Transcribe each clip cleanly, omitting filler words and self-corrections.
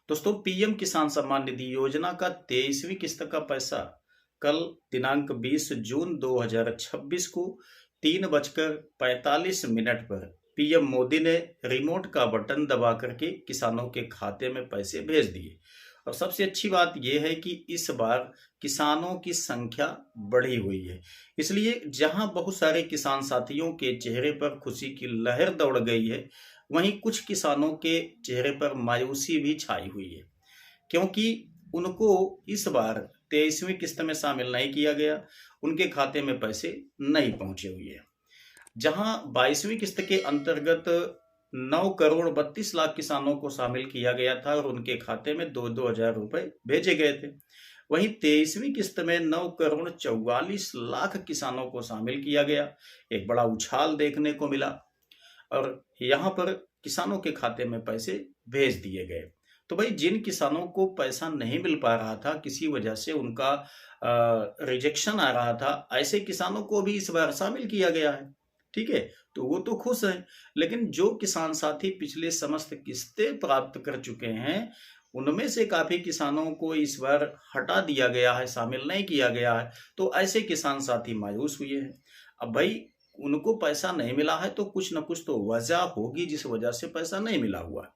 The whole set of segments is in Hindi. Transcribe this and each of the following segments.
दोस्तों, पीएम किसान सम्मान निधि योजना का 23वीं किस्त का पैसा कल दिनांक 20 जून 2026 को 3:45 पर पीएम मोदी ने रिमोट का बटन दबा करके किसानों के खाते में पैसे भेज दिए। और सबसे अच्छी बात यह है कि इस बार किसानों की संख्या बढ़ी हुई है। इसलिए जहां बहुत सारे किसान साथियों के चेहरे पर खुशी की लहर दौड़ गई है, वहीं कुछ किसानों के चेहरे पर मायूसी भी छाई हुई है, क्योंकि उनको इस बार 23वीं किस्त में शामिल नहीं किया गया, उनके खाते में पैसे नहीं पहुंचे हुए हैं। जहां 22वीं किस्त के अंतर्गत 9 करोड़ 32 लाख किसानों को शामिल किया गया था और उनके खाते में 2-2 हजार रुपए भेजे गए थे, वहीं 23वीं किस्त में 9 करोड़ 44 लाख किसानों को शामिल किया गया। एक बड़ा उछाल देखने को मिला और यहाँ पर किसानों के खाते में पैसे भेज दिए गए। तो भाई, जिन किसानों को पैसा नहीं मिल पा रहा था, किसी वजह से उनका रिजेक्शन आ रहा था, ऐसे किसानों को भी इस बार शामिल किया गया है। ठीक है, तो वो तो खुश हैं। लेकिन जो किसान साथी पिछले समस्त किस्तें प्राप्त कर चुके हैं, उनमें से काफी किसानों को इस बार हटा दिया गया है, शामिल नहीं किया गया है। तो ऐसे किसान साथी मायूस हुए हैं। अब भाई, उनको पैसा नहीं मिला है तो कुछ ना कुछ तो वजह होगी जिस वजह से पैसा नहीं मिला हुआ है।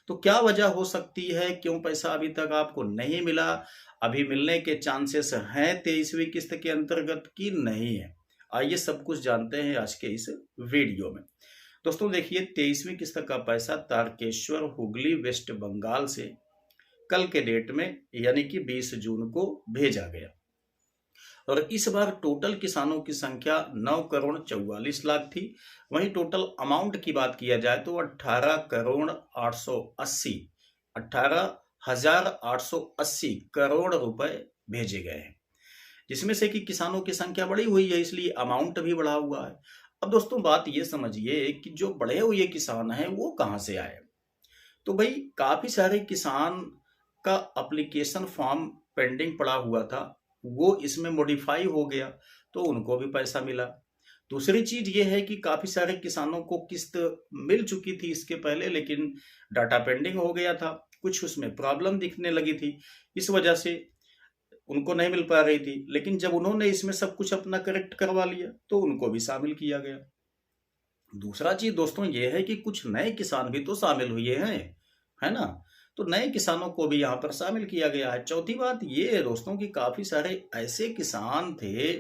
तो क्या वजह हो सकती है, क्यों पैसा अभी तक आपको नहीं मिला? अभी मिलने के चांसेस हैं 23वीं किस्त के अंतर्गत कि नहीं है? आइए सब कुछ जानते हैं आज के इस वीडियो में। दोस्तों देखिए, 23वीं किस्त का पैसा तारकेश्वर, हुगली, वेस्ट बंगाल से कल के डेट में यानी कि 20 जून को भेजा गया। और इस बार टोटल किसानों की संख्या 9 करोड़ 44 लाख थी। वहीं टोटल अमाउंट की बात किया जाए तो 18 करोड़ रुपए भेजे गए हैं, जिसमें से कि किसानों की संख्या बढ़ी हुई है, इसलिए अमाउंट भी बढ़ा हुआ है। अब दोस्तों, बात ये समझिए कि जो बढ़े हुए किसान हैं वो कहाँ से आए? तो भाई, काफी सारे किसान का एप्लीकेशन फॉर्म पेंडिंग पड़ा हुआ था, वो इसमें मॉडिफाई हो गया तो उनको भी पैसा मिला। दूसरी चीज ये है कि काफी सारे किसानों को किस्त मिल चुकी थी इसके पहले, लेकिन डाटा पेंडिंग हो गया था, कुछ उसमें प्रॉब्लम दिखने लगी थी, इस वजह से उनको नहीं मिल पा रही थी। लेकिन जब उन्होंने इसमें सब कुछ अपना करेक्ट करवा लिया तो उनको भी शामिल किया गया। दूसरा चीज दोस्तों ये है कि कुछ नए किसान भी तो शामिल हुए हैं, है ना? तो नए किसानों को भी यहाँ पर शामिल किया गया है। चौथी बात ये है दोस्तों कि काफी सारे ऐसे किसान थे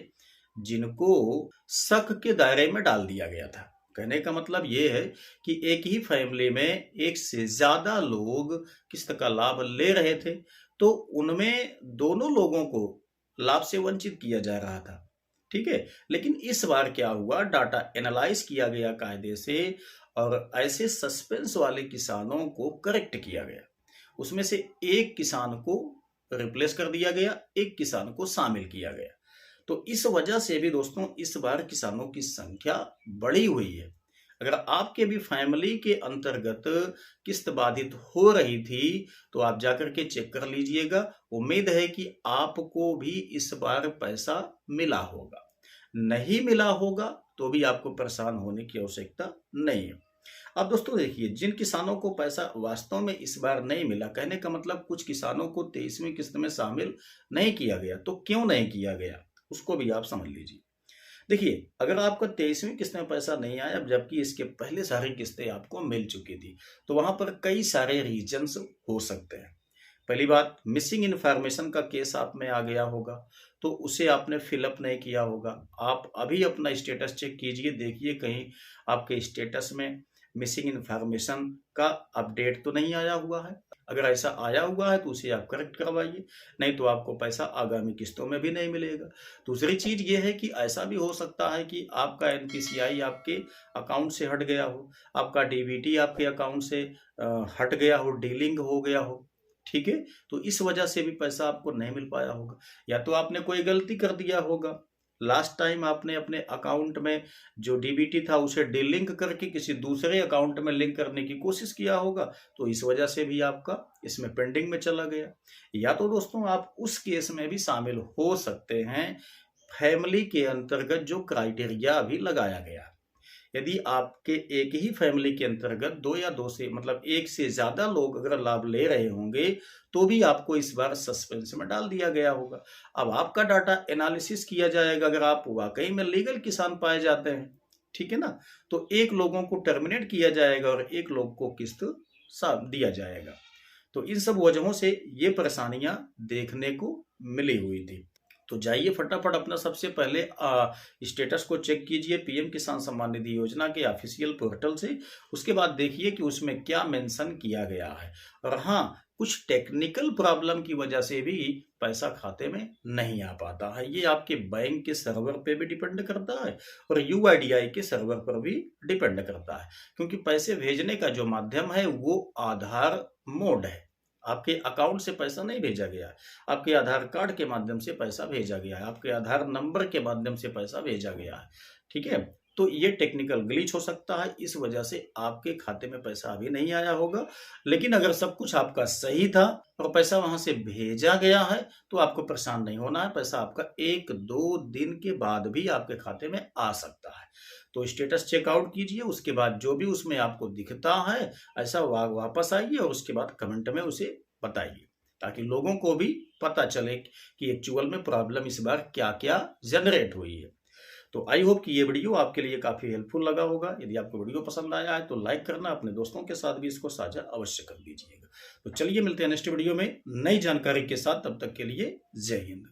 जिनको शक के दायरे में डाल दिया गया था। कहने का मतलब ये है कि एक ही फैमिली में एक से ज्यादा लोग किस्त का लाभ ले रहे थे, तो उनमें दोनों लोगों को लाभ से वंचित किया जा रहा था। ठीक है, लेकिन इस बार क्या हुआ, डाटा एनालाइज किया गया कायदे से और ऐसे सस्पेंस वाले किसानों को करेक्ट किया गया। उसमें से एक किसान को रिप्लेस कर दिया गया, एक किसान को शामिल किया गया। तो इस वजह से भी दोस्तों इस बार किसानों की संख्या बढ़ी हुई है। अगर आपके भी फैमिली के अंतर्गत किस्त बाधित हो रही थी तो आप जाकर के चेक कर लीजिएगा। उम्मीद है कि आपको भी इस बार पैसा मिला होगा। नहीं मिला होगा तो भी आपको परेशान होने की आवश्यकता नहीं है। अब दोस्तों देखिए, जिन किसानों को पैसा वास्तव में इस बार नहीं मिला, कहने का मतलब कुछ किसानों को 23वीं किस्त में शामिल नहीं किया गया, तो क्यों नहीं किया गया उसको भी आप समझ लीजिए। देखिए, अगर आपका 23वीं किस्त में पैसा नहीं आया जबकि इसके पहले सारी किस्तें आपको मिल चुकी थी, तो वहां पर कई सारे रीजंस हो सकते हैं। पहली बात, मिसिंग इन्फॉर्मेशन का केस आप में आ गया होगा, तो उसे आपने फिलअप नहीं किया होगा। आप अभी अपना स्टेटस चेक कीजिए, देखिए कहीं आपके स्टेटस में मिसिंग इन्फॉर्मेशन का अपडेट तो नहीं आया हुआ है। अगर ऐसा आया हुआ है तो उसे आप करेक्ट करवाइए, नहीं तो आपको पैसा आगामी किस्तों में भी नहीं मिलेगा। दूसरी चीज ये है कि ऐसा भी हो सकता है कि आपका एनपीसीआई आपके अकाउंट से हट गया हो, आपका डीबीटी आपके अकाउंट से हट गया हो, डीलिंग हो गया हो। ठीक है, तो इस वजह से भी पैसा आपको नहीं मिल पाया होगा, या तो आपने कोई गलती कर दिया होगा। लास्ट टाइम आपने अपने अकाउंट में जो डीबीटी था उसे डीलिंक करके किसी दूसरे अकाउंट में लिंक करने की कोशिश किया होगा, तो इस वजह से भी आपका इसमें पेंडिंग में चला गया। या तो दोस्तों आप उस केस में भी शामिल हो सकते हैं, फैमिली के अंतर्गत जो क्राइटेरिया अभी लगाया गया। यदि आपके एक ही फैमिली के अंतर्गत 2 या 2 से मतलब 1 से ज़्यादा लोग अगर लाभ ले रहे होंगे, तो भी आपको इस बार सस्पेंस में डाल दिया गया होगा। अब आपका डाटा एनालिसिस किया जाएगा, अगर आप वाक़ई में लीगल किसान पाए जाते हैं, ठीक है ना? तो 1 लोगों को टर्मिनेट किया जाएगा और 1 लोग को किस्त सा दिया जाएगा। तो इन सब वजहों से ये परेशानियां देखने को मिली हुई थी। तो जाइए फटाफट अपना सबसे पहले स्टेटस को चेक कीजिए पीएम किसान सम्मान निधि योजना के ऑफिशियल पोर्टल से। उसके बाद देखिए कि उसमें क्या मेंशन किया गया है। और हाँ, कुछ टेक्निकल प्रॉब्लम की वजह से भी पैसा खाते में नहीं आ पाता है। ये आपके बैंक के सर्वर पे भी डिपेंड करता है और यूआईडीआई के सर्वर पर भी डिपेंड करता है, क्योंकि पैसे भेजने का जो माध्यम है वो आधार मोड है। आपके अकाउंट से पैसा नहीं भेजा गया, आपके आधार कार्ड के माध्यम से पैसा भेजा गया है, आपके आधार नंबर के माध्यम से पैसा भेजा गया है। ठीक है, तो ये टेक्निकल ग्लिच हो सकता है, इस वजह से आपके खाते में पैसा अभी नहीं आया होगा। लेकिन अगर सब कुछ आपका सही था और पैसा वहां से भेजा गया है, तो आपको परेशान नहीं होना है। पैसा आपका 1-2 दिन के बाद भी आपके खाते में आ सकता है। तो स्टेटस चेकआउट कीजिए, उसके बाद जो भी उसमें आपको दिखता है ऐसा वापस आइए और उसके बाद कमेंट में उसे बताइए, ताकि लोगों को भी पता चले कि एक्चुअल में प्रॉब्लम इस बार क्या क्या जनरेट हुई है। तो आई होप कि ये वीडियो आपके लिए काफ़ी हेल्पफुल लगा होगा। यदि आपको वीडियो पसंद आया है तो लाइक करना, अपने दोस्तों के साथ भी इसको साझा अवश्य कर दीजिएगा। तो चलिए मिलते हैं नेक्स्ट वीडियो में नई जानकारी के साथ, तब तक के लिए जय हिंद।